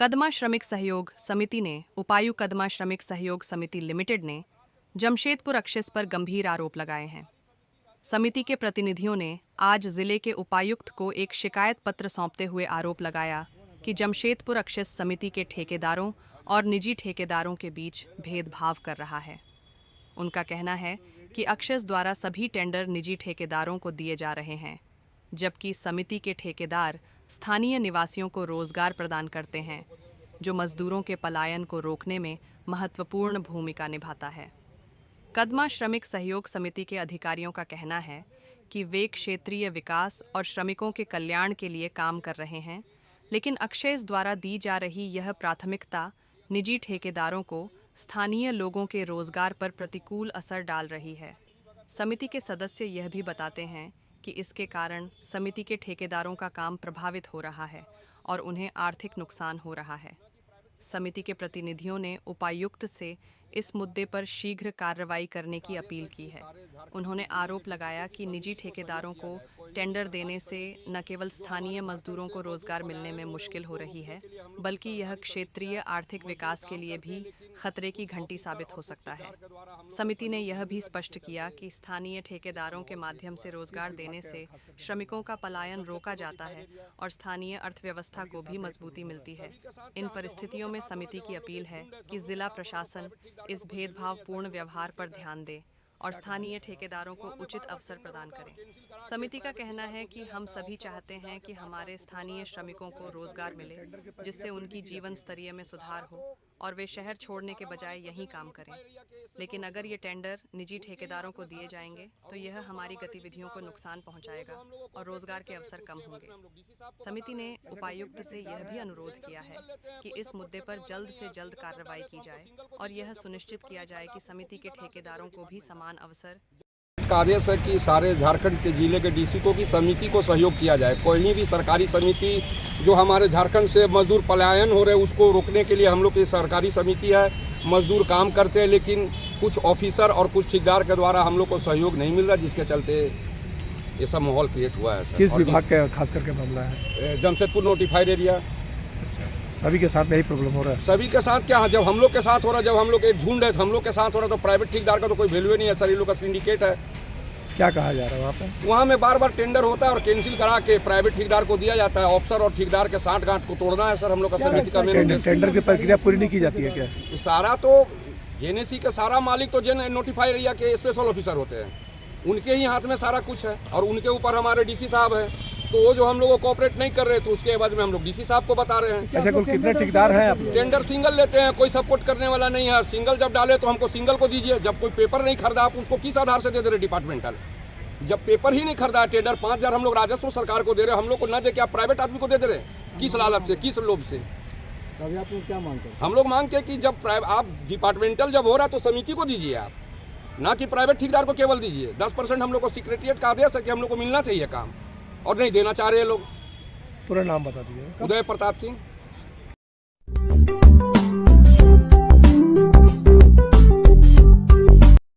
कदमा श्रमिक सहयोग समिति ने उपायुक्त कदमा श्रमिक सहयोग समिति लिमिटेड ने जमशेदपुर एक्सेस पर गंभीर आरोप लगाए हैं। समिति के प्रतिनिधियों ने आज जिले के उपायुक्त को एक शिकायत पत्र सौंपते हुए आरोप लगाया कि जमशेदपुर एक्सेस समिति के ठेकेदारों और निजी ठेकेदारों के बीच भेदभाव कर रहा है। उनका कहना है कि एक्सेस द्वारा सभी टेंडर निजी ठेकेदारों को दिए जा रहे हैं, जबकि समिति के ठेकेदार स्थानीय निवासियों को रोजगार प्रदान करते हैं, जो मजदूरों के पलायन को रोकने में महत्वपूर्ण भूमिका निभाता है। कदमा श्रमिक सहयोग समिति के अधिकारियों का कहना है कि वे क्षेत्रीय विकास और श्रमिकों के कल्याण के लिए काम कर रहे हैं, लेकिन एक्सेस द्वारा दी जा रही यह प्राथमिकता निजी ठेकेदारों को स्थानीय लोगों के रोजगार पर प्रतिकूल असर डाल रही है। समिति के सदस्य यह भी बताते हैं कि इसके कारण समिति के ठेकेदारों का काम प्रभावित हो रहा है और उन्हें आर्थिक नुकसान हो रहा है। समिति के प्रतिनिधियों ने उपायुक्त से इस मुद्दे पर शीघ्र कार्रवाई करने की अपील की है। उन्होंने आरोप लगाया कि निजी ठेकेदारों को टेंडर देने से न केवल स्थानीय मजदूरों को रोजगार मिलने में मुश्किल हो रही है, बल्कि यह क्षेत्रीय आर्थिक विकास के लिए भी खतरे की घंटी साबित हो सकता है। समिति ने यह भी स्पष्ट किया कि स्थानीय ठेकेदारों के माध्यम से रोजगार देने से श्रमिकों का पलायन रोका जाता है और स्थानीय अर्थव्यवस्था को भी मजबूती मिलती है। इन परिस्थितियों में समिति की अपील है कि जिला प्रशासन इस भेदभावपूर्ण व्यवहार पर ध्यान दे और स्थानीय ठेकेदारों को उचित अवसर प्रदान करें। समिति का कहना है कि हम सभी चाहते हैं कि हमारे स्थानीय श्रमिकों को रोजगार मिले, जिससे उनकी जीवन स्तरीय में सुधार हो और वे शहर छोड़ने के बजाय यहीं काम करें। लेकिन अगर ये टेंडर निजी ठेकेदारों को दिए जाएंगे तो यह हमारी गतिविधियों को नुकसान पहुंचाएगा और रोजगार के अवसर कम होंगे। समिति ने उपायुक्त से यह भी अनुरोध किया है कि इस मुद्दे पर जल्द से जल्द कार्रवाई की जाए और यह सुनिश्चित किया जाए कि समिति के ठेकेदारों को भी समान अवसर। आदेश है कि सारे झारखंड के जिले के डीसी को की समिति को सहयोग किया जाए। कोई भी सरकारी समिति जो हमारे झारखंड से मजदूर पलायन हो रहे उसको रोकने के लिए हम लोग की सरकारी समिति है। मजदूर काम करते हैं, लेकिन कुछ ऑफिसर और कुछ ठेकेदार के द्वारा हम लोग को सहयोग नहीं मिल रहा, जिसके चलते ये सब माहौल क्रिएट हुआ है। किस विभाग का खास करके मामला है? Jamshedpur notified area. अच्छा, सभी के साथ यही प्रॉब्लम हो रहा है? सभी के साथ क्या, जब हम लोग के साथ हो रहा है, जब हम लोग एक झुंड है हम लोग के साथ हो रहा है, तो प्राइवेट ठेकेदार का तो कोई वैल्यू नहीं है सर। ये लोग का सिंडिकेट है। क्या कहा जा रहा है वहाँ पे? वहाँ में बार बार टेंडर होता है और कैंसिल करा के प्राइवेट ठेकेदार को दिया जाता है। ऑफिसर और ठेकेदार के साठ-गांठ को तोड़ना है सर हम लोग का समिति का मेन। टेंडर की प्रक्रिया पूरी नहीं की जाती है क्या? सारा तो जेनेसी का सारा मालिक तो जेन नोटिफाइड एरिया के स्पेशल ऑफिसर होते हैं, उनके ही हाथ में सारा कुछ है और उनके ऊपर हमारे डीसी साहब है। तो वो जो हम लोग को कोऑपरेट नहीं कर रहे, तो उसके बाद में हम लोग डीसी साहब को बता रहे हैं। ऐसे कुल कितने ठेकेदार हैं आप? टेंडर सिंगल लेते हैं, कोई सपोर्ट करने वाला नहीं है। सिंगल जब डाले तो हमको सिंगल को दीजिए। जब कोई पेपर नहीं खरीदा, आप उसको किस आधार से दे रहे डिपार्टमेंटल? जब पेपर ही नहीं खरीदा, टेंडर 5,000 हम लोग राजस्व सरकार को दे रहे, हम लोग को न दे के आप प्राइवेट आदमी को दे रहे, किस लालच से, किस लोभ से? अभी आप लोग क्या मांगते हैं? हम लोग मांगते हैं कि जब आप डिपार्टमेंटल जब हो रहा तो समिति को दीजिए आप, ना कि प्राइवेट ठेकेदार को केवल दीजिए। 10% हम लोग को सेक्रेटरिएट का आदेश है कि हम लोग को मिलना चाहिए काम, और नहीं देना चाह रहे हैं लोग। पूरा नाम बता दीजिए। उदय प्रताप सिंह।